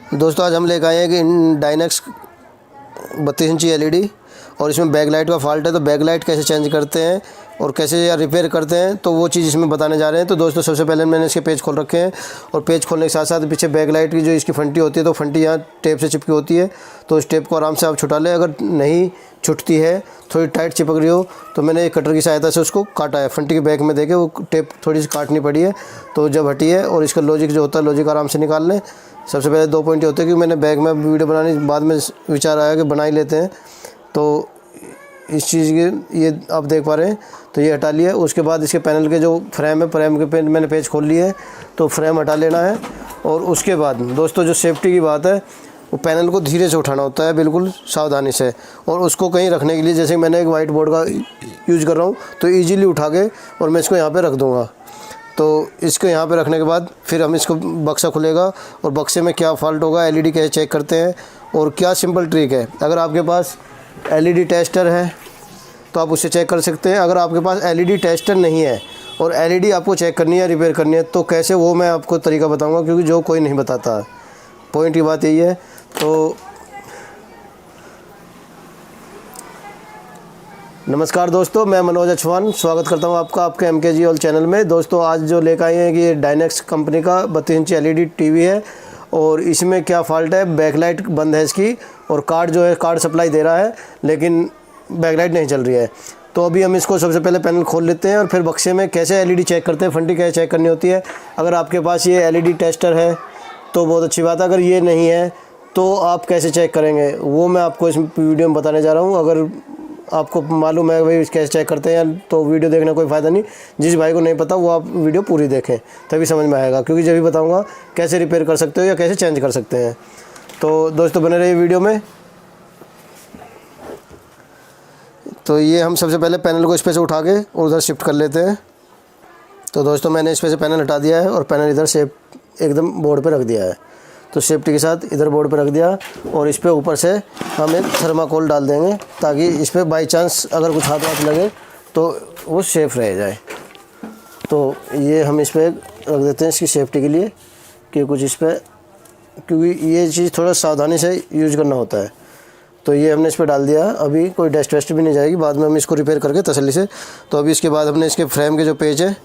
दोस्तों आज हम लेकर आए हैं कि डायनेक्स 32 इंची एलईडी और इसमें बैक लाइट का फॉल्ट है। तो बैक लाइट कैसे चेंज करते हैं और कैसे या रिपेयर करते हैं, तो वो चीज़ इसमें बताने जा रहे हैं। तो दोस्तों सबसे पहले मैंने इसके पेज खोल रखे हैं और पेज खोलने के साथ साथ पीछे बैक लाइट की जो इसकी फंटी होती है, तो फंटी यहाँ टेप से चिपकी होती है। तो इस टेप को आराम से आप छुटा लें। अगर नहीं छुटती है, थोड़ी टाइट चिपक रही हो, तो मैंने एक कटर की सहायता से उसको काटा है। फंटी के बैक में देके वो टेप थोड़ी सी काटनी पड़ी है। तो जब हटी है और इसका लॉजिक जो होता है, लॉजिक आराम से निकाल लें। सबसे पहले 2 पॉइंट होते हैं कि मैंने बैक में वीडियो बनाने बाद में विचार आया कि बना ही लेते हैं। तो इस चीज़ के ये आप देख पा रहे हैं, तो ये हटा लिया। उसके बाद इसके पैनल के जो फ्रेम है, फ्रेम के मैंने पेज खोल लिए है, तो फ्रेम हटा लेना है। और उसके बाद दोस्तों जो सेफ्टी की बात है, वो पैनल को धीरे से उठाना होता है, बिल्कुल सावधानी से। और उसको कहीं रखने के लिए, जैसे मैंने एक वाइट बोर्ड का यूज़ कर रहा हूँ, तो ईजीली उठा के और मैं इसको यहाँ पर रख दूँगा। तो इसको यहाँ पे रखने के बाद फिर हम इसको बक्सा खुलेगा और बक्से में क्या फ़ॉल्ट होगा, एलईडी कैसे चेक करते हैं और क्या सिंपल ट्रिक है। अगर आपके पास एलईडी टेस्टर है तो आप उससे चेक कर सकते हैं। अगर आपके पास एलईडी टेस्टर नहीं है और एलईडी आपको चेक करनी है, रिपेयर करनी है, तो कैसे, वो मैं आपको तरीका बताऊँगा, क्योंकि जो कोई नहीं बताता। पॉइंट की बात यही है। तो नमस्कार दोस्तों, मैं मनोज अछवान स्वागत करता हूं आपका आपके MKG ऑल चैनल में। दोस्तों आज जो लेकर आए हैं कि ये डायनेक्स कंपनी का 32 इंची एलईडी टीवी है और इसमें क्या फ़ॉल्ट है, बैकलाइट बंद है इसकी और कार्ड जो है, कार्ड सप्लाई दे रहा है लेकिन बैकलाइट नहीं चल रही है। तो अभी हम इसको सबसे पहले पैनल खोल लेते हैं और फिर बक्से में कैसे एलईडी चेक करते हैं, फंटी कैसे चेक करनी होती है। अगर आपके पास ये एलईडी टेस्टर है तो बहुत अच्छी बात है। अगर ये नहीं है तो आप कैसे चेक करेंगे, वो मैं आपको इस वीडियो में बताने जा रहा हूँ। अगर आपको मालूम है भाई कैसे चेक करते हैं, तो वीडियो देखने कोई फ़ायदा नहीं। जिस भाई को नहीं पता वो आप वीडियो पूरी देखें, तभी समझ में आएगा, क्योंकि जब भी बताऊंगा कैसे रिपेयर कर सकते हो या कैसे चेंज कर सकते हैं। तो दोस्तों बने रहिए वीडियो में। तो ये हम सबसे पहले पैनल को इस पे से उठा के और उधर शिफ्ट कर लेते हैं। तो दोस्तों मैंने इस पे से पैनल हटा दिया है और पैनल इधर से एकदम बोर्ड पर रख दिया है। तो सेफ्टी के साथ इधर बोर्ड पर रख दिया और इस पे ऊपर से हम एक थर्माकोल डाल देंगे, ताकि इस पे बाई चांस अगर कुछ हाथ लगे तो वो सेफ़ रह जाए। तो ये हम इस पे रख देते हैं इसकी सेफ्टी के लिए, कि कुछ इस पे, क्योंकि ये चीज़ थोड़ा सावधानी से यूज़ करना होता है। तो ये हमने इस पर डाल दिया। अभी कोई डस्ट वेस्ट भी नहीं जाएगी, बाद में हम इसको रिपेयर करके तसल्ली से। तो अभी इसके बाद हमने इसके फ्रेम के जो पेज है,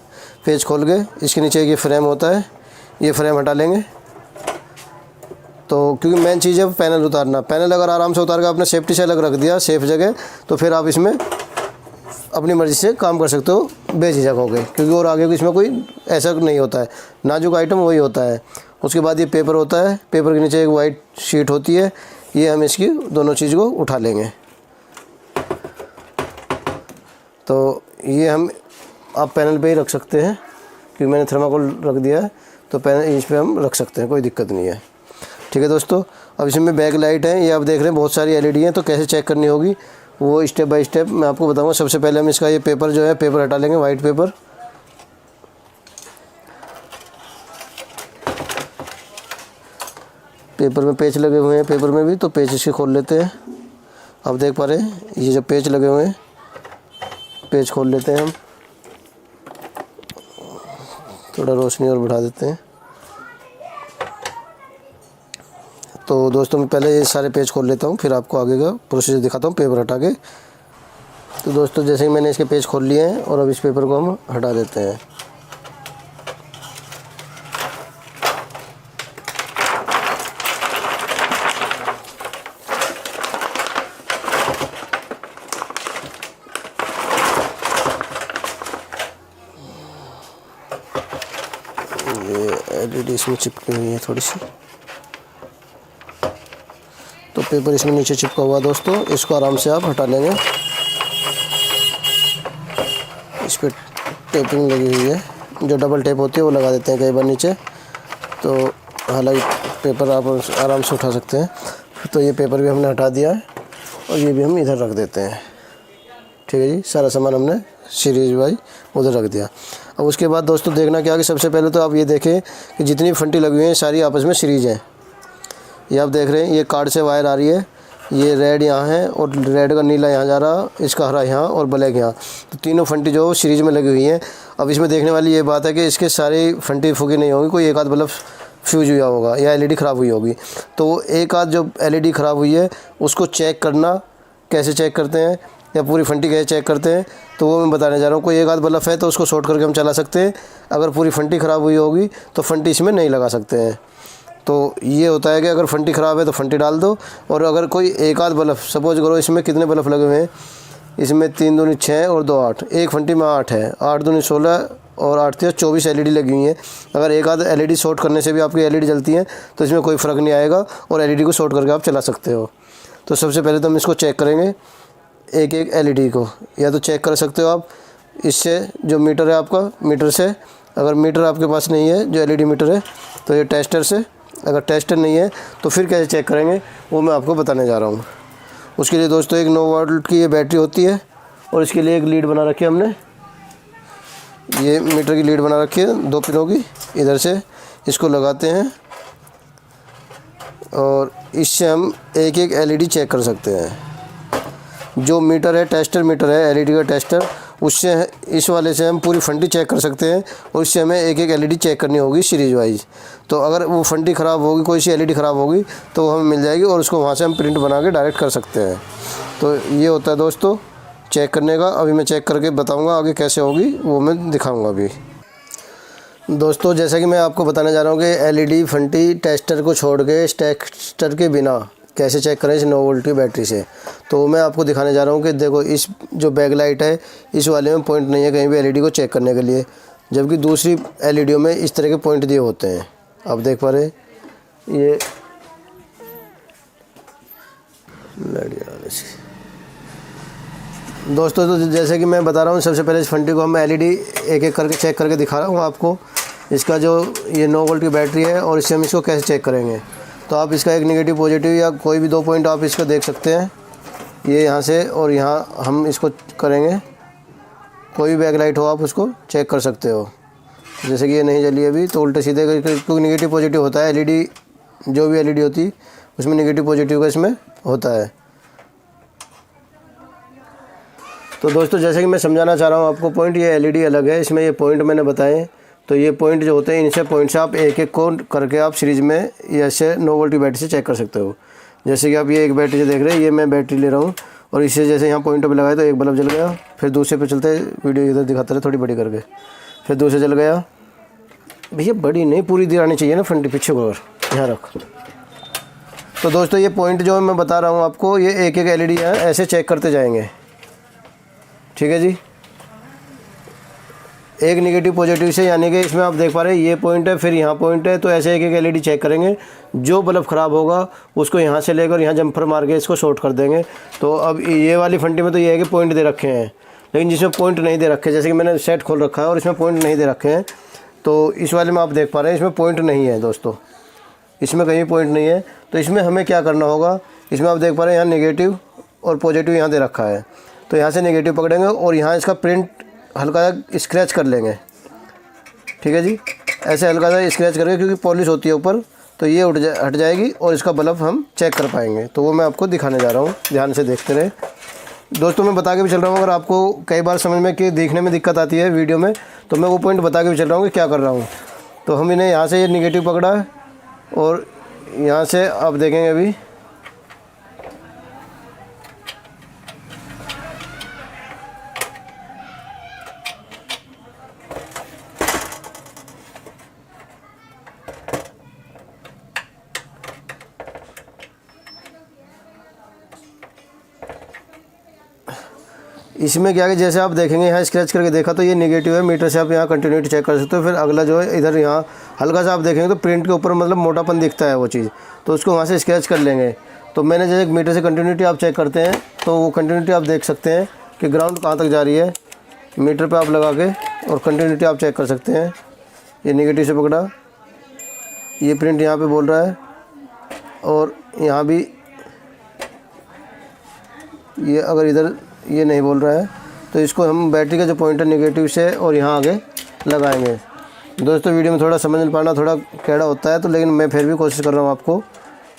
पेज खोल के इसके नीचे ये फ्रेम होता है, ये फ्रेम हटा लेंगे। तो क्योंकि मेन चीज़ है पैनल उतारना। पैनल अगर आराम से उतार कर आपने सेफ्टी से अलग रख दिया सेफ़ जगह, तो फिर आप इसमें अपनी मर्ज़ी से काम कर सकते हो बेझिझक हो गए, क्योंकि और आगे इसमें कोई ऐसा नहीं होता है। नाजुक आइटम वही होता है। उसके बाद ये पेपर होता है, पेपर के नीचे एक वाइट शीट होती है, ये हम इसकी दोनों चीज़ को उठा लेंगे। तो ये हम आप पैनल पे ही रख सकते हैं, क्योंकि मैंने थर्माकोल रख दिया है, तो पैनल इस पर हम रख सकते हैं, कोई दिक्कत नहीं है। ठीक है दोस्तों, अब इसमें बैक लाइट है, ये आप देख रहे हैं बहुत सारी एलईडी हैं। तो कैसे चेक करनी होगी वो स्टेप बाय स्टेप मैं आपको बताऊंगा। सबसे पहले हम इसका ये पेपर जो है, पेपर हटा लेंगे, वाइट पेपर। पेपर में पेच लगे हुए हैं, पेपर में भी, तो पेच इसके खोल लेते हैं। आप देख पा रहे हैं ये जो पेच लगे हुए हैं, पेच खोल लेते हैं हम। थोड़ा रोशनी और बढ़ा देते हैं। तो दोस्तों मैं पहले ये सारे पेज खोल लेता हूँ, फिर आपको आगे का प्रोसीजर दिखाता हूँ पेपर हटा के। तो दोस्तों जैसे ही मैंने इसके पेज खोल लिए हैं और अब इस पेपर को हम हटा देते हैं। ये एलईडी इसमें चिपकी हुई है थोड़ी सी, तो पेपर इसमें नीचे चिपका हुआ दोस्तों, इसको आराम से आप हटा लेंगे। इस पर टेपिंग लगी हुई है, जो डबल टेप होती है वो लगा देते हैं कई बार नीचे, तो हालांकि पेपर आप आराम से उठा सकते हैं। तो ये पेपर भी हमने हटा दिया है और ये भी हम इधर रख देते हैं। ठीक है जी, सारा सामान हमने सीरीज वाइज उधर रख दिया। अब उसके बाद दोस्तों देखना क्या कि सबसे पहले तो आप ये देखें कि जितनी फंटी लगी हुई हैं सारी आपस में सीरीज हैं। ये आप देख रहे हैं, ये कार्ड से वायर आ रही है, ये रेड यहाँ है और रेड का नीला यहाँ जा रहा, इसका हरा यहाँ और ब्लैक यहाँ। तो तीनों फंटी जो सीरीज में लगी हुई हैं। अब इसमें देखने वाली ये बात है कि इसके सारी फंटी फूकी नहीं होगी, कोई एक आध बल्ब फ्यूज हुआ होगा या एलईडी ख़राब हुई होगी। तो एक आध जो एलईडी ख़राब हुई है उसको चेक करना, कैसे चेक करते हैं या पूरी फंटी कैसे चेक करते हैं, तो वो मैं बताने जा रहा हूँ। कोई एक आध बल्ब है तो उसको शॉर्ट करके हम चला सकते हैं, अगर पूरी फंटी ख़राब हुई होगी तो फंटी इसमें नहीं लगा सकते हैं। तो ये होता है कि अगर फंटी ख़राब है तो फंटी डाल दो, और अगर कोई एक आध बल्ब, सपोज करो इसमें कितने बल्ब लगे हुए हैं, इसमें 3 दूनी 6 और 2 8, एक फंटी में 8 है, 8 दूनी 16 और 8 3 24 एलईडी लगी हुई हैं। अगर एक आध एलईडी शॉर्ट करने से भी आपकी एलईडी जलती है तो इसमें कोई फ़र्क नहीं आएगा, और एलईडी को शॉर्ट करके आप चला सकते हो। तो सबसे पहले तो हम इसको चेक करेंगे, एक एक एलईडी को, या तो चेक कर सकते हो आप इससे, जो मीटर है आपका, मीटर से। अगर मीटर आपके पास नहीं है जो एलईडी मीटर है तो ये टेस्टर से, अगर टेस्टर नहीं है तो फिर कैसे चेक करेंगे वो मैं आपको बताने जा रहा हूँ। उसके लिए दोस्तों एक 9 वोल्ट की ये बैटरी होती है, और इसके लिए एक लीड बना रखी है हमने, ये मीटर की लीड बना रखी है 2 पिनों की। इधर से इसको लगाते हैं और इससे हम एक एक एलईडी चेक कर सकते हैं। जो मीटर है, टेस्टर मीटर है एलईडी का टेस्टर, उससे इस वाले से हम पूरी फंटी चेक कर सकते हैं, और इससे हमें एक एक एलईडी चेक करनी होगी सीरीज वाइज। तो अगर वो फंटी ख़राब होगी, कोई सी एलईडी ख़राब होगी तो हमें मिल जाएगी, और उसको वहाँ से हम प्रिंट बना के डायरेक्ट कर सकते हैं। तो ये होता है दोस्तों चेक करने का। अभी मैं चेक करके बताऊँगा आगे कैसे होगी, वो मैं दिखाऊँगा अभी। दोस्तों जैसा कि मैं आपको बताने जा रहा हूँ कि एलईडी फंटी टेस्टर को छोड़ के, टेस्टर के बिना कैसे चेक करें इस 9 वोल्ट की बैटरी से। तो मैं आपको दिखाने जा रहा हूँ कि देखो, इस जो बैक लाइट है इस वाले में पॉइंट नहीं है कहीं भी एलईडी को चेक करने के लिए, जबकि दूसरी एलईडीओ में इस तरह के पॉइंट दिए होते हैं। आप देख पा रहे ये दोस्तों, तो जैसे कि मैं बता रहा हूँ, सबसे पहले इस फंटी को हम एलईडी एक एक करके चेक करके दिखा रहा हूँ आपको। इसका जो ये 9 वोल्ट की बैटरी है, और इससे हम इसको कैसे चेक करेंगे। तो आप इसका एक नेगेटिव पॉजिटिव या कोई भी 2 पॉइंट आप इसका देख सकते हैं, ये यहाँ से, और यहाँ हम इसको करेंगे। कोई भी बैक लाइट हो आप उसको चेक कर सकते हो। जैसे कि ये नहीं जली अभी, तो उल्टे सीधे क्योंकि नेगेटिव पॉजिटिव होता है एलईडी, जो भी एलईडी होती उसमें नेगेटिव पॉजिटिव का इसमें होता है। तो दोस्तों जैसे कि मैं समझाना चाह रहा हूँ आपको, पॉइंट ये एलईडी अलग है, इसमें ये पॉइंट मैंने बताए। तो ये पॉइंट जो होते हैं, इनसे पॉइंट से आप एक एक को करके आप सीरीज़ में ऐसे 9 वोल्ट की बैटरी से चेक कर सकते हो। जैसे कि आप ये एक बैटरी से देख रहे हैं, ये मैं बैटरी ले रहा हूँ, और इससे जैसे यहाँ पॉइंट पे लगाया तो एक बल्ब जल गया। फिर दूसरे पे चलते, वीडियो इधर दिखाते रहे थोड़ी बड़ी करके, फिर दूसरे जल गया। भैया बड़ी नहीं, पूरी दिखानी चाहिए ना फ्रंट पीछे को, यहाँ रख। तो दोस्तों ये पॉइंट जो मैं बता रहा हूँ आपको, ये एक एक एलईडी है, ऐसे चेक करते जाएंगे। ठीक है जी, एक नेगेटिव पॉजिटिव से, यानी कि इसमें आप देख पा रहे हैं ये पॉइंट है, फिर यहाँ पॉइंट है। तो ऐसे एक एक एलईडी चेक करेंगे। जो बल्ब ख़राब होगा उसको यहाँ से लेकर यहाँ जंपर मार के इसको शॉर्ट कर देंगे। तो अब ये वाली फंटी में तो ये है कि पॉइंट दे रखे हैं, लेकिन जिसमें पॉइंट नहीं दे रखे, जैसे कि मैंने सेट खोल रखा है और इसमें पॉइंट नहीं दे रखे हैं, तो इस वाले में आप देख पा रहे हैं इसमें पॉइंट नहीं है दोस्तों, इसमें कहीं पॉइंट नहीं है। तो इसमें हमें क्या करना होगा, इसमें आप देख पा रहे हैं यहाँ नेगेटिव और पॉजिटिव यहाँ दे रखा है। तो यहाँ से नेगेटिव पकड़ेंगे और यहाँ इसका प्रिंट हल्का सा स्क्रैच कर लेंगे। ठीक है जी, ऐसे हल्का सा स्क्रैच करके, क्योंकि पॉलिश होती है ऊपर, तो ये हट जाएगी और इसका बल्ब हम चेक कर पाएंगे। तो वो मैं आपको दिखाने जा रहा हूँ, ध्यान से देखते रहे दोस्तों। मैं बता के भी चल रहा हूँ, अगर आपको कई बार समझ में कि देखने में दिक्कत आती है वीडियो में, तो मैं वो पॉइंट बता के भी चल रहा हूँ कि क्या कर रहा हूँ। तो हम इन्हें यहाँ से ये नेगेटिव पकड़ा है, और यहाँ से आप देखेंगे अभी इसमें क्या है, जैसे आप देखेंगे यहाँ स्क्रैच करके देखा तो ये नेगेटिव है, मीटर से आप यहाँ कंटिन्यूटी चेक कर सकते हो। फिर अगला जो है इधर यहाँ हल्का सा आप देखेंगे तो प्रिंट के ऊपर मतलब मोटापन दिखता है वो चीज़, तो उसको वहाँ से स्क्रैच कर लेंगे। तो मैंने जैसे मीटर से कंटिन्यूटी आप चेक करते हैं, तो वो कंटिन्यूटी आप देख सकते हैं कि ग्राउंड कहाँ तक जा रही है, मीटर पर आप लगा के, और कंटिन्यूटी आप चेक कर सकते हैं। ये नेगेटिव से पकड़ा, ये प्रिंट यहाँ पर बोल रहा है, और यहाँ भी ये अगर इधर ये नहीं बोल रहा है, तो इसको हम बैटरी का जो पॉइंट है नेगेटिव से और यहाँ आगे लगाएंगे। दोस्तों वीडियो में थोड़ा समझ नहीं पाना, थोड़ा टेढ़ा होता है, तो लेकिन मैं फिर भी कोशिश कर रहा हूँ आपको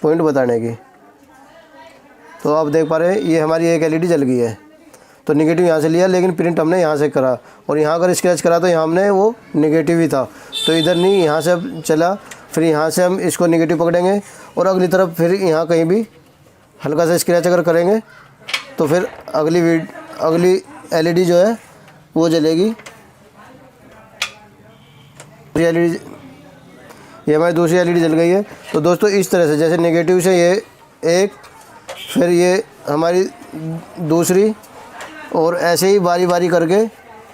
पॉइंट बताने की। तो आप देख पा रहे हैं ये हमारी एक एलईडी जल गई है, तो नेगेटिव यहाँ से लिया, लेकिन प्रिंट हमने यहाँ से करा, और यहाँ अगर स्क्रैच करा तो यहाँ हमने वो नेगेटिव ही था, तो इधर नहीं यहाँ से चला, फिर यहाँ से हम इसको नेगेटिव पकड़ेंगे और अगली तरफ फिर यहाँ कहीं भी हल्का सा स्क्रैच अगर करेंगे तो फिर अगली एलईडी जो है वो जलेगी। ये हमारी दूसरी एलईडी जल गई है। तो दोस्तों इस तरह से जैसे नेगेटिव से ये एक, फिर ये हमारी दूसरी, और ऐसे ही बारी बारी करके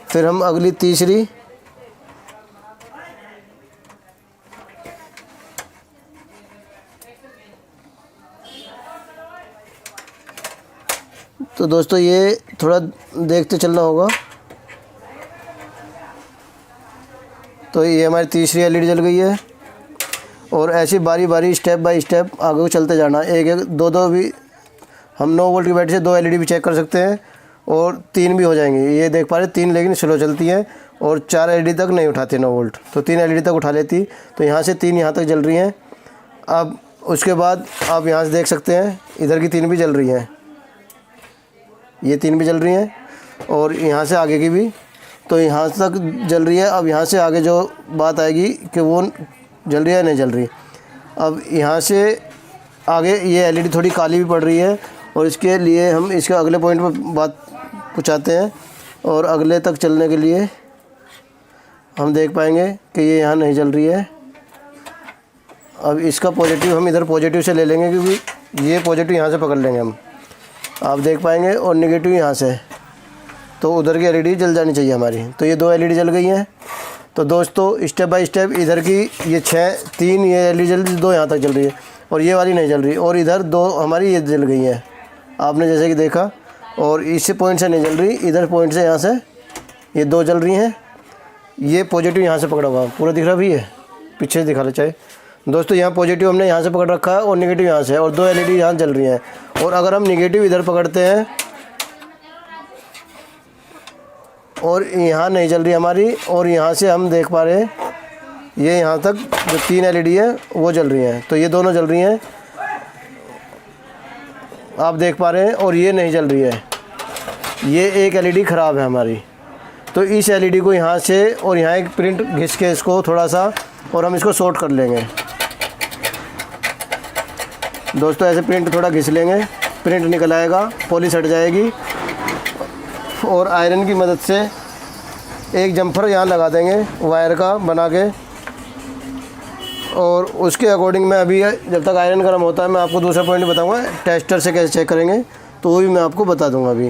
फिर हम अगली तीसरी, तो दोस्तों ये थोड़ा देखते चलना होगा। तो ये हमारी तीसरी एलईडी जल गई है और ऐसी बारी बारी स्टेप बाय स्टेप आगे को चलते जाना। एक एक दो दो भी हम 9 वोल्ट की बैटरी से 2 एलईडी भी चेक कर सकते हैं और 3 भी हो जाएंगी। ये देख पा रहे 3 लेकिन स्लो चलती है और 4 एलईडी तक नहीं उठाती 9 वोल्ट, तो 3 एलईडी तक उठा लेती। तो यहाँ से 3 यहाँ तक जल रही हैं। अब उसके बाद आप यहाँ से देख सकते हैं इधर की 3 भी जल रही हैं, ये 3 भी जल रही हैं और यहाँ से आगे की भी, तो यहाँ तक जल रही है। अब यहाँ से आगे जो बात आएगी कि वो जल रही है नहीं जल रही। अब यहाँ से आगे ये एलईडी थोड़ी काली भी पड़ रही है और इसके लिए हम इसके अगले पॉइंट पर बात पहुँचाते हैं और अगले तक चलने के लिए हम देख पाएंगे कि ये यहाँ नहीं जल रही है। अब इसका पॉजिटिव हम इधर पॉजिटिव से ले लेंगे क्योंकि ये पॉजिटिव यहाँ से पकड़ लेंगे हम, आप देख पाएंगे, और नेगेटिव यहाँ से, तो उधर की एलईडी जल जानी चाहिए हमारी। तो ये 2 एलईडी जल गई हैं। तो दोस्तों स्टेप बाय स्टेप इधर की ये 3 ये एलईडी जल रही, 2 यहाँ तक जल रही है और ये वाली नहीं जल रही, और इधर 2 हमारी ये जल गई हैं आपने जैसे कि देखा। और इस पॉइंट से नहीं जल रही, इधर पॉइंट से यहाँ से ये 2 जल रही हैं। ये पॉजिटिव यहाँ से पकड़ा हुआ पूरा दिख रहा भी है, पीछे दिखा रहा चाहे दोस्तों। यहाँ पॉजिटिव हमने यहाँ से पकड़ रखा है और नेगेटिव यहाँ से, और 2 एलईडी यहाँ जल रही हैं। और अगर हम नेगेटिव इधर पकड़ते हैं और यहाँ नहीं जल रही हमारी, और यहाँ से हम देख पा रहे हैं ये यहाँ तक जो 3 एलईडी है वो जल रही हैं, तो ये दोनों जल रही हैं आप देख पा रहे हैं, और ये नहीं जल रही है, ये एक एलईडी ख़राब है हमारी। तो इस एलईडी को यहाँ से और यहाँ एक प्रिंट घिस के इसको थोड़ा सा, और हम इसको शॉर्ट कर लेंगे दोस्तों। ऐसे प्रिंट थोड़ा घिस लेंगे, प्रिंट निकल आएगा, पॉलिश हट जाएगी, और आयरन की मदद से एक जम्फर यहाँ लगा देंगे वायर का बना के। और उसके अकॉर्डिंग मैं अभी जब तक आयरन गर्म होता है मैं आपको दूसरा पॉइंट बताऊंगा, टेस्टर से कैसे चेक करेंगे तो वो भी मैं आपको बता दूंगा अभी।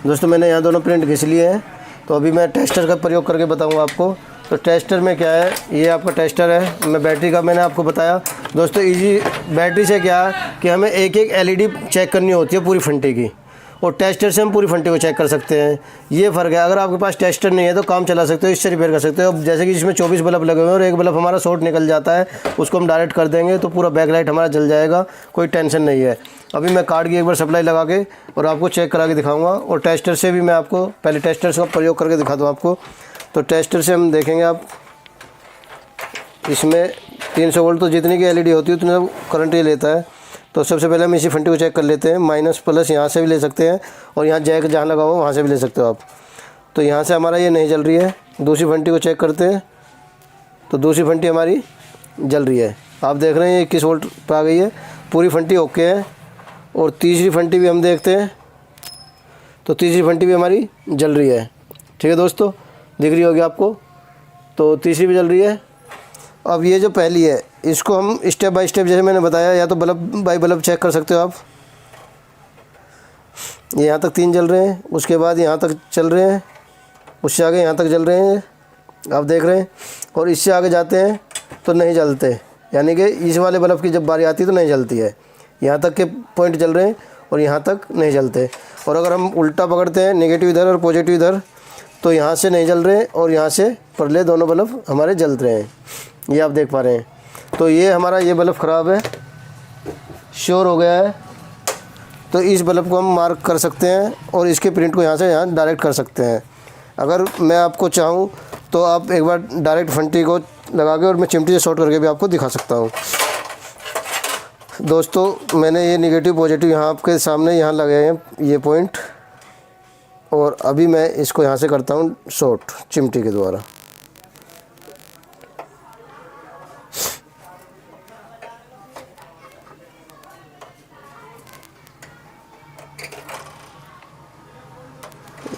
दोस्तों मैंने यहाँ दोनों प्रिंट घिस लिए हैं, तो अभी मैं टेस्टर का प्रयोग करके बताऊंगा आपको। तो टेस्टर में क्या है, ये आपका टेस्टर है, मैं बैटरी का मैंने आपको बताया दोस्तों। इजी बैटरी से क्या है कि हमें एक एक एलईडी चेक करनी होती है पूरी फंटे की, और टेस्टर से हम पूरी फंटे को चेक कर सकते हैं। ये फ़र्क है, अगर आपके पास टेस्टर नहीं है तो काम चला सकते हो, इससे रिपेयर कर सकते हो। अब जैसे कि जिसमें 24 बल्ब लगे हुए हैं और एक बल्ब हमारा शॉर्ट निकल जाता है, उसको हम डायरेक्ट कर देंगे तो पूरा बैकलाइट हमारा जल जाएगा, कोई टेंशन नहीं है। अभी मैं कार्ड की एक बार सप्लाई लगा के और आपको चेक करा के दिखाऊँगा, और टेस्टर से भी मैं आपको पहले टेस्टर का प्रयोग करके दिखा दूँ आपको। तो टेस्टर से हम देखेंगे, आप इसमें 300 वोल्ट तो जितनी की एलईडी होती है उतना करंट ये लेता है। तो सबसे पहले हम इसी फंटी को चेक कर लेते हैं, माइनस प्लस यहाँ से भी ले सकते हैं, और यहाँ जैक जहाँ लगा हुआ वहाँ से भी ले सकते हो आप। तो यहाँ से हमारा ये नहीं जल रही है, दूसरी फंटी को चेक करते हैं, तो दूसरी फंटी हमारी जल रही है, आप देख रहे हैं ये 21 वोल्ट पर आ गई है, पूरी फंटी ओके है। और तीसरी फंटी भी हम देखते हैं, तो तीसरी फंटी भी हमारी जल रही है, ठीक है दोस्तों, दिख रही होगी आपको, तो तीसरी भी जल रही है। अब ये जो पहली है इसको हम स्टेप बाय स्टेप जैसे मैंने बताया, या तो बल्ब बाय बल्ब चेक कर सकते हो आप। ये यहाँ तक 3 जल रहे हैं, उसके बाद यहाँ तक चल रहे हैं, उससे आगे यहाँ तक जल रहे हैं, आप देख रहे हैं, और इससे आगे जाते हैं तो नहीं जलते, यानी कि इस वाले बल्ब की जब बारी आती है तो नहीं जलती है। यहाँ तक के पॉइंट जल रहे हैं और यहाँ तक नहीं जलते। और अगर हम उल्टा पकड़ते हैं, नेगेटिव इधर और पॉजिटिव इधर, तो यहाँ से नहीं जल रहे और यहाँ से परले दोनों बल्ब हमारे जल रहे हैं, ये आप देख पा रहे हैं। तो ये हमारा ये बल्ब ख़राब है, श्योर हो गया है, तो इस बल्ब को हम मार्क कर सकते हैं और इसके प्रिंट को यहाँ से यहाँ डायरेक्ट कर सकते हैं। अगर मैं आपको चाहूँ तो आप एक बार डायरेक्ट फंटी को लगा के और मैं चिमटी से शॉर्ट करके भी आपको दिखा सकता हूँ। दोस्तों मैंने ये नेगेटिव पॉजिटिव यहाँ आपके सामने यहाँ लगे हैं ये पॉइंट, और अभी मैं इसको यहाँ से करता हूँ शॉर्ट चिमटी के द्वारा।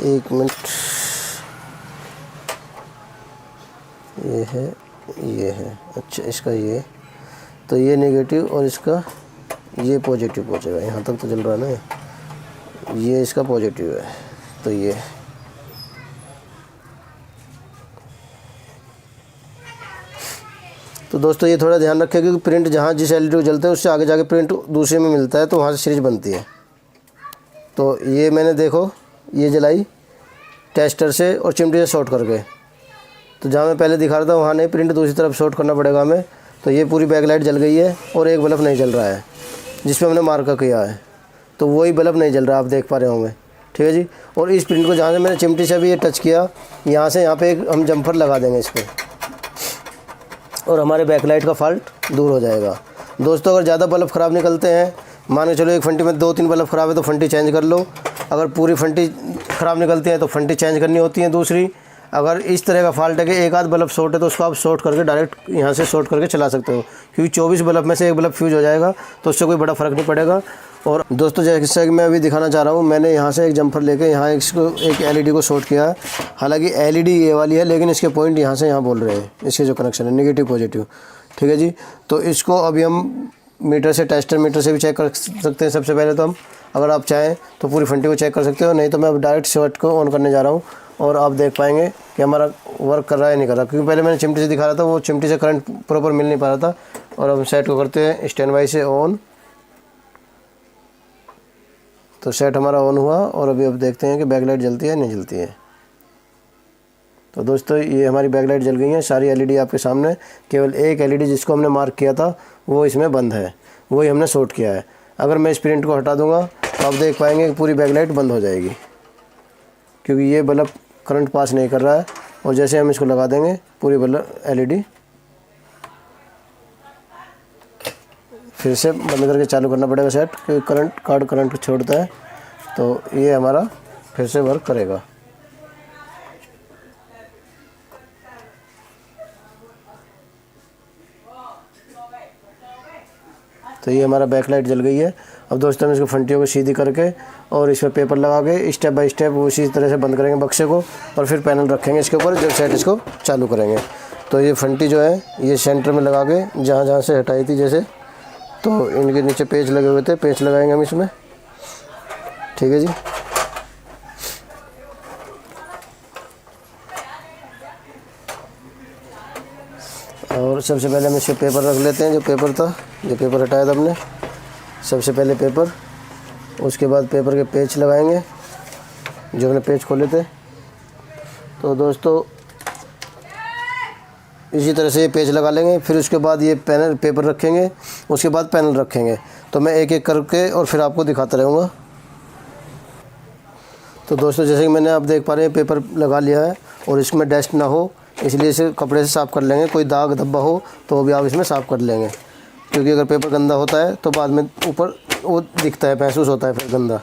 एक मिनट, ये है अच्छा इसका ये, तो ये नेगेटिव और इसका ये पॉजिटिव पहुँचेगा। यहाँ तक तो चल रहा है ना, ये इसका पॉजिटिव है तो ये। तो दोस्तों ये थोड़ा ध्यान रखें क्योंकि प्रिंट जहाँ जिस एलईडी को जलता है उससे आगे जाके प्रिंट दूसरे में मिलता है, तो वहाँ से सीरीज बनती है। तो ये मैंने देखो ये जलाई टेस्टर से और चिमटी से शॉर्ट करके, तो जहाँ मैं पहले दिखा रहा था वहाँ नहीं, प्रिंट दूसरी तरफ शॉर्ट करना पड़ेगा हमें। तो ये पूरी बैकलाइट जल गई है और एक बल्ब नहीं जल रहा है जिस पे हमने मार्क किया है, तो वही बल्ब नहीं जल रहा, आप देख पा रहे होंगे। ठीक है जी। और इस प्रिंट को जहाँ से मैंने चिमटी से भी ये टच किया, यहाँ से यहाँ पे एक हम जम्फर लगा देंगे इस पर, और हमारे बैकलाइट का फॉल्ट दूर हो जाएगा। दोस्तों अगर ज़्यादा बल्ब ख़राब निकलते हैं, मान के चलो एक फंटी में 2-3 बल्ब ख़राब है तो फंटी चेंज कर लो। अगर पूरी फंटी ख़राब निकलती है तो फंटी चेंज करनी होती है दूसरी। अगर इस तरह का फॉल्ट है कि एक आध बल्ब शॉर्ट है तो उसको आप शॉर्ट करके डायरेक्ट यहाँ से शॉर्ट करके चला सकते हो, क्योंकि 24 बल्ब में से एक बल्ब फ्यूज हो जाएगा तो उससे कोई बड़ा फ़र्क नहीं पड़ेगा। और दोस्तों जैसा कि मैं अभी दिखाना चाह रहा हूँ, मैंने यहाँ से एक जम्फर लेके यहाँ इसको एक एलईडी को शॉर्ट किया है। हालांकि एलईडी ये वाली है लेकिन इसके पॉइंट यहाँ से यहाँ बोल रहे हैं, इसके जो कनेक्शन है नेगेटिव पॉजिटिव। ठीक है जी। तो इसको अभी हम मीटर से, टेस्टर मीटर से भी चेक कर सकते हैं। सबसे पहले तो हम, अगर आप चाहें तो पूरी फंटी को चेक कर सकते हो, नहीं तो मैं अब डायरेक्ट स्विच को ऑन करने जा रहा हूँ और आप देख पाएंगे कि हमारा वर्क कर रहा है नहीं कर रहा, क्योंकि पहले मैंने चिमटी से दिखा रहा था, वो चिमटी से करंट प्रॉपर मिल नहीं पा रहा था। और अब सेट को करते हैं स्टैंड बाई से ऑन, तो सेट हमारा ऑन हुआ और अभी अब देखते हैं कि बैकलाइट जलती है नहीं जलती है। तो दोस्तों ये हमारी बैकलाइट जल गई है, सारी एलईडी आपके सामने। केवल एक एलईडी जिसको हमने मार्क किया था वो इसमें बंद है, वही हमने शॉर्ट किया है। अगर मैं इस प्रिंट को हटा दूंगा तो आप देख पाएंगे कि पूरी बैकलाइट बंद हो जाएगी, क्योंकि ये बल्ब करंट पास नहीं कर रहा है। और जैसे हम इसको लगा देंगे पूरी बल्ब एलईडी, फिर से बंद करके चालू करना पड़ेगा सेट, क्योंकि करंट कार्ड करंट छोड़ता है, तो ये हमारा फिर से वर्क करेगा। तो ये हमारा बैकलाइट जल गई है। अब दोस्तों हम इसको फंटियों को सीधी करके और इस पर पेपर लगा के स्टेप बाय स्टेप उसी तरह से बंद करेंगे बक्से को, और फिर पैनल रखेंगे इसके ऊपर जब सेट इसको चालू करेंगे। तो ये फंटी जो है ये सेंटर में लगा के जहाँ जहाँ से हटाई थी जैसे, तो इनके नीचे पेच लगे हुए थे, पेच लगाएंगे हम इसमें। ठीक है जी। और सबसे पहले हम इसके पेपर रख लेते हैं, जो पेपर था, जो पेपर हटाया था हमने, सबसे पहले पेपर, उसके बाद पेपर के पेच लगाएंगे जो हमने पेच खोले थे। तो दोस्तों इसी तरह से ये पेच लगा लेंगे, फिर उसके बाद ये पैनल पेपर रखेंगे, उसके बाद पैनल रखेंगे। तो मैं एक एक करके और फिर आपको दिखाता रहूँगा। तो दोस्तों जैसे कि मैंने आप देख पा रहे हैं पेपर लगा लिया है, और इसमें डस्ट ना हो इसलिए इसे कपड़े से साफ़ कर लेंगे। कोई दाग धब्बा हो तो भी आप इसमें साफ़ कर लेंगे, क्योंकि अगर पेपर गंदा होता है तो बाद में ऊपर वो दिखता है, महसूस होता है फिर गंदा।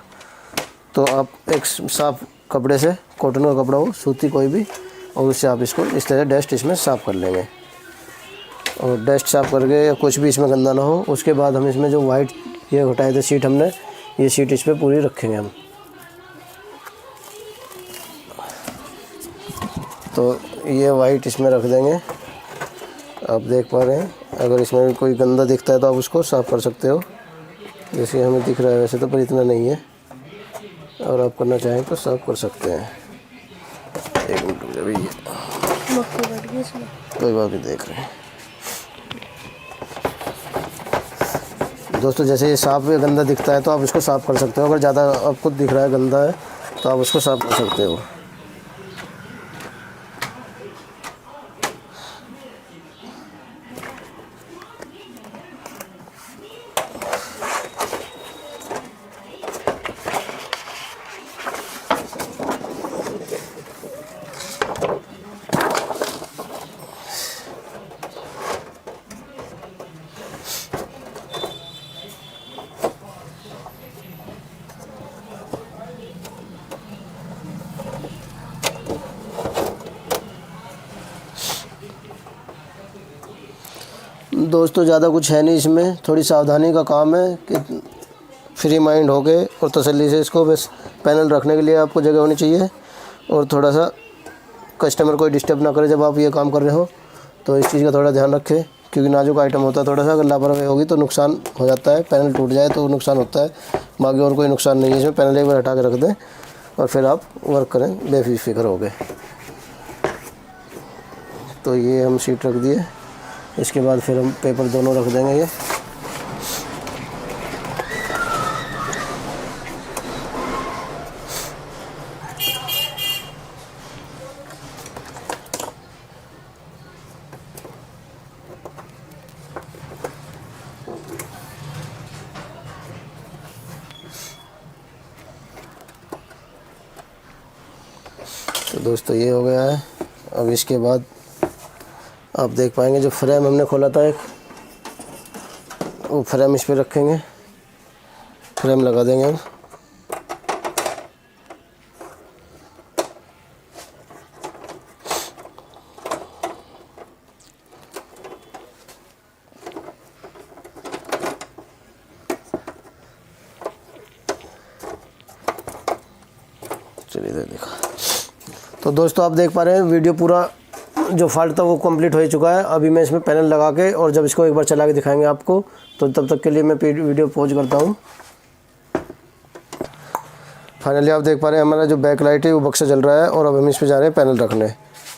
तो आप एक साफ़ कपड़े से, कॉटन का कपड़ा हो, सूती कोई भी, और उससे आप इसको इस तरह डस्ट इसमें साफ़ कर लेंगे। और डस्ट साफ़ करके या कुछ भी इसमें गंदा ना हो, उसके बाद हम इसमें जो वाइट ये हटाए थे शीट हमने, ये शीट इस पर पूरी रखेंगे हम। तो ये वाइट इसमें रख देंगे, आप देख पा रहे हैं। अगर इसमें भी कोई गंदा दिखता है तो आप उसको साफ़ कर सकते हो, जैसे हमें दिख रहा है वैसे तो, पर इतना नहीं है, और आप करना चाहें तो साफ़ कर सकते हैं। एक मिनट अभी कोई बात नहीं, देख रहे हैं दोस्तों। जैसे ये साफ़ या गंदा दिखता है तो आप इसको साफ़ कर सकते हो। अगर ज़्यादा आपको दिख रहा है गंदा है तो आप उसको साफ़ कर सकते हो। दोस्तों ज़्यादा कुछ है नहीं इसमें, थोड़ी सावधानी का काम है कि फ्री माइंड हो के और तसल्ली से इसको बस पैनल रखने के लिए आपको जगह होनी चाहिए, और थोड़ा सा कस्टमर कोई डिस्टर्ब ना करे जब आप ये काम कर रहे हो। तो इस चीज़ का थोड़ा ध्यान रखें, क्योंकि नाजुक आइटम होता है थोड़ा सा, अगर लापरवाही होगी तो नुकसान हो जाता है, पैनल टूट जाए तो नुकसान होता है, बाकी और कोई नुकसान नहीं है इसमें। पैनल एक बार हटा के रख दें और फिर आप वर्क करें बेफिक्र हो गए। तो ये हम शीट रख दिए, इसके बाद फिर हम पेपर दोनों रख देंगे ये। तो दोस्तों ये हो गया है। अब इसके बाद आप देख पाएंगे जो फ्रेम हमने खोला था एक, वो फ्रेम इस पे रखेंगे, फ्रेम लगा देंगे हम। चलिए देखा। तो दोस्तों आप देख पा रहे हैं वीडियो पूरा जो फॉल्ट था वो कंप्लीट हो चुका है। अभी मैं इसमें पैनल लगा के और जब इसको एक बार चला के दिखाएंगे आपको, तो तब तक के लिए मैं वीडियो पॉज करता हूँ। फाइनली आप देख पा रहे हैं हमारा जो बैक लाइट है वो बक्सा चल रहा है, और अब हम इस पर जा रहे हैं पैनल रखने।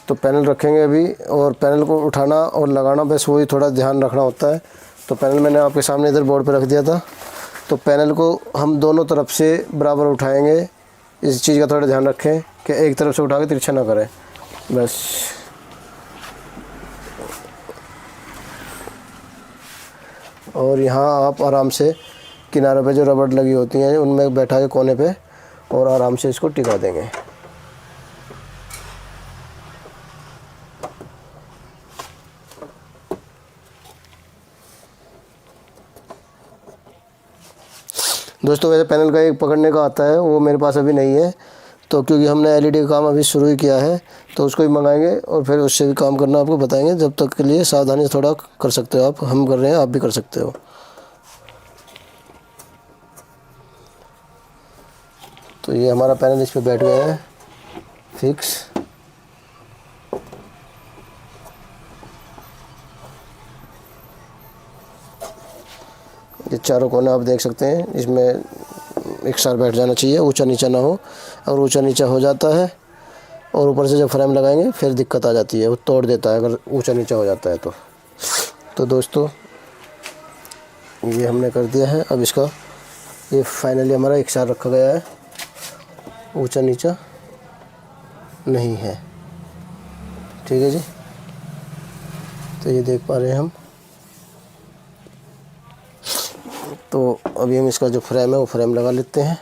तो पैनल रखेंगे अभी, और पैनल को उठाना और लगाना बस वही थोड़ा ध्यान रखना होता है। तो पैनल मैंने आपके सामने इधर बोर्ड पर रख दिया था। तो पैनल को हम दोनों तरफ से बराबर उठाएँगे, इस चीज़ का थोड़ा ध्यान रखें कि एक तरफ से उठा के तिरछा ना करें बस। और यहाँ आप आराम से किनारों पे जो रबड़ लगी होती हैं उनमें बैठा के कोने पे, और आराम से इसको टिका देंगे। दोस्तों वैसे पैनल का एक पकड़ने का आता है, वो मेरे पास अभी नहीं है, तो क्योंकि हमने एलईडी का काम अभी शुरू ही किया है तो उसको ही मंगाएंगे और फिर उससे भी काम करना आपको बताएंगे। जब तक के लिए सावधानी से थोड़ा कर सकते हो आप, हम कर रहे हैं आप भी कर सकते हो। तो ये हमारा पैनल इस पे बैठ गया है फिक्स। ये चारों कोने आप देख सकते हैं, इसमें एक साथ बैठ जाना चाहिए, ऊंचा नीचा ना हो। अगर ऊंचा नीचा हो जाता है और ऊपर से जब फ्रेम लगाएंगे फिर दिक्कत आ जाती है, वो तोड़ देता है अगर ऊंचा नीचा हो जाता है तो दोस्तों ये हमने कर दिया है। अब इसका ये फाइनली हमारा एक साथ रखा गया है, ऊंचा नीचा नहीं है। ठीक है जी। तो ये देख पा रहे हैं हम। तो अभी हम इसका जो फ्रेम है वो फ्रेम लगा लेते हैं।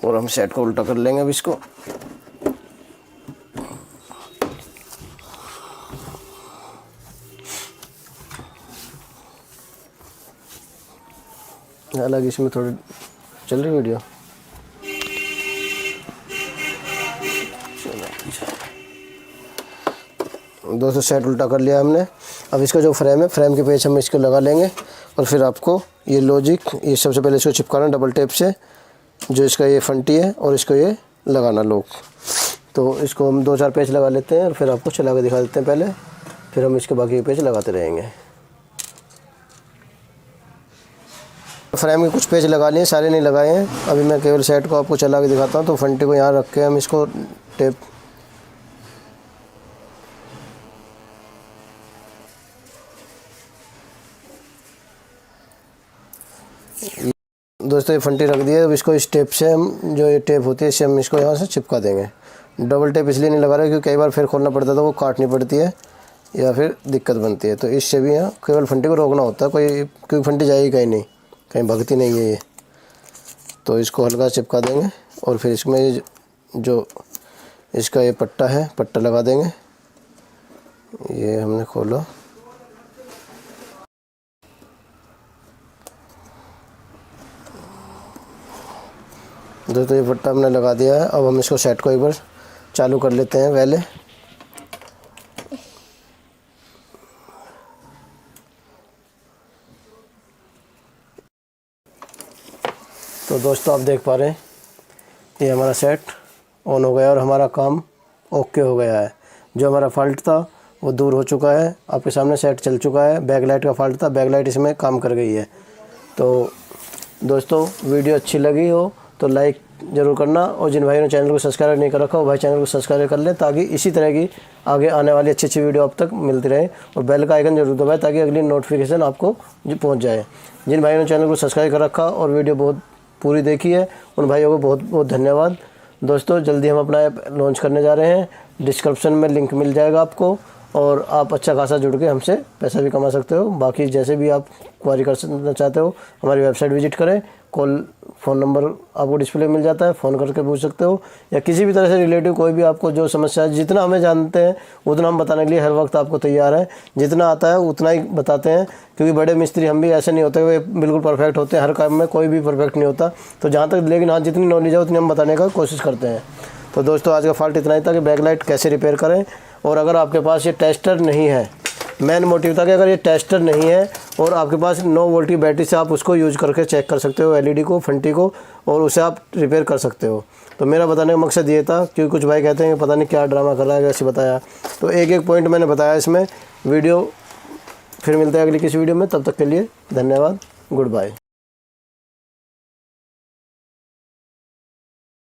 और हम सेट को उल्टा कर लेंगे अब इसको। हालांकि इसमें थोड़ी चल रही वीडियो। दोस्तों सेट उल्टा कर लिया हमने। अब इसका जो फ्रेम है, फ्रेम के पेच हम इसको लगा लेंगे, और फिर आपको ये लॉजिक, ये सबसे पहले इसको चिपकाना डबल टेप से, जो इसका ये फंटी है, और इसको ये लगाना लॉक। तो इसको हम 2-4 पेच लगा लेते हैं और फिर आपको चला के दिखा देते हैं पहले, फिर हम इसके बाकी पेच लगाते रहेंगे। फ्रेम के कुछ पेच लगा लिए, सारे नहीं लगाए हैं। अभी मैं केवल सेट को आपको चला के दिखाता हूँ। तो फंटी को यहाँ रख के हम इसको टेप दोस्तों ये फंटी रख दी है। अब इसको इस टेप से हम, जो ये टेप होती है इससे हम इसको यहाँ से चिपका देंगे। डबल टेप इसलिए नहीं लगा रहे क्योंकि कई बार फिर खोलना पड़ता था, वो काटनी पड़ती है या फिर दिक्कत बनती है। तो इससे भी यहाँ केवल फंटी को रोकना होता है, कोई क्योंकि फंटी जाएगी कहीं नहीं, कहीं भगती नहीं है ये। तो इसको हल्का चिपका देंगे और फिर इसमें जो इसका ये पट्टा है, पट्टा लगा देंगे। ये हमने खोला, दोस्तों ये पट्टा हमने लगा दिया है। अब हम इसको सेट को एक बार चालू कर लेते हैं पहले। तो दोस्तों आप देख पा रहे हैं ये हमारा सेट ऑन हो गया और हमारा काम ओके हो गया है। जो हमारा फॉल्ट था वो दूर हो चुका है, आपके सामने सेट चल चुका है। बैकलाइट का फॉल्ट था, बैकलाइट इसमें काम कर गई है। तो दोस्तों वीडियो अच्छी लगी हो तो लाइक ज़रूर करना, और जिन भाइयों ने चैनल को सब्सक्राइब नहीं कर रखा वो भाई चैनल को सब्सक्राइब कर ले, ताकि इसी तरह की आगे आने वाली अच्छी अच्छी वीडियो आप तक मिलती रहे। और बेल का आइकन जरूर दबाएं ताकि अगली नोटिफिकेशन आपको पहुंच जाए। जिन भाइयों ने चैनल को सब्सक्राइब कर रखा और वीडियो बहुत पूरी देखी है उन भाइयों को बहुत बहुत धन्यवाद। दोस्तों जल्दी हम अपना ऐप लॉन्च करने जा रहे हैं, डिस्क्रिप्शन में लिंक मिल जाएगा आपको, और आप अच्छा खासा जुड़ के हमसे पैसा भी कमा सकते हो। बाकी जैसे भी आप क्वारी करना चाहते हो हमारी वेबसाइट विजिट करें, फ़ोन नंबर आपको डिस्प्ले मिल जाता है, फ़ोन करके पूछ सकते हो, या किसी भी तरह से रिलेटिव कोई भी आपको जो समस्या है, जितना हमें जानते हैं उतना हम बताने के लिए हर वक्त आपको तैयार है। जितना आता है उतना ही बताते हैं, क्योंकि बड़े मिस्त्री हम भी ऐसे नहीं होते वे बिल्कुल परफेक्ट होते हैं, हर काम में कोई भी परफेक्ट नहीं होता। तो जहाँ तक, लेकिन हाँ जितनी नॉलेज है उतनी हम बताने का कोशिश करते हैं। तो दोस्तों आज का फॉल्ट इतना ही था कि बैकलाइट कैसे रिपेयर करें। और अगर आपके पास ये टेस्टर नहीं है, मेन मोटिव था कि अगर ये टेस्टर नहीं है और आपके पास 9 वोल्ट की बैटरी से आप उसको यूज करके चेक कर सकते हो एलईडी को, फंटी को, और उसे आप रिपेयर कर सकते हो। तो मेरा बताने का मकसद ये था, क्योंकि कुछ भाई कहते हैं कि पता नहीं क्या ड्रामा कर रहा है, कैसे बताया। तो एक एक पॉइंट मैंने बताया इसमें। वीडियो फिर मिलते हैं अगली किसी वीडियो में, तब तक के लिए धन्यवाद, गुड बाय।